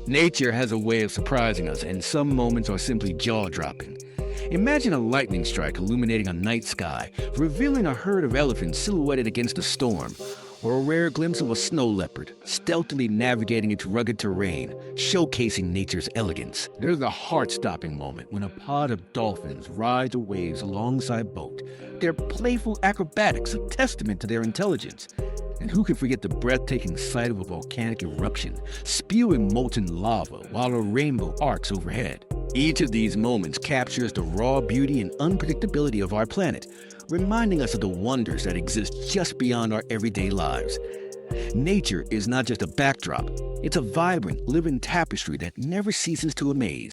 Nature has a way of surprising us, and some moments are simply jaw-dropping. Imagine a lightning strike illuminating a night sky, revealing a herd of elephants silhouetted against a storm, or a rare glimpse of a snow leopard stealthily navigating its rugged terrain, showcasing nature's elegance. There's a heart-stopping moment when a pod of dolphins ride the waves alongside a boat. Their playful acrobatics a testament to their intelligence. And who can forget the breathtaking sight of a volcanic eruption, spewing molten lava while a rainbow arcs overhead? Each of these moments captures the raw beauty and unpredictability of our planet, reminding us of the wonders that exist just beyond our everyday lives. Nature is not just a backdrop, it's a vibrant, living tapestry that never ceases to amaze.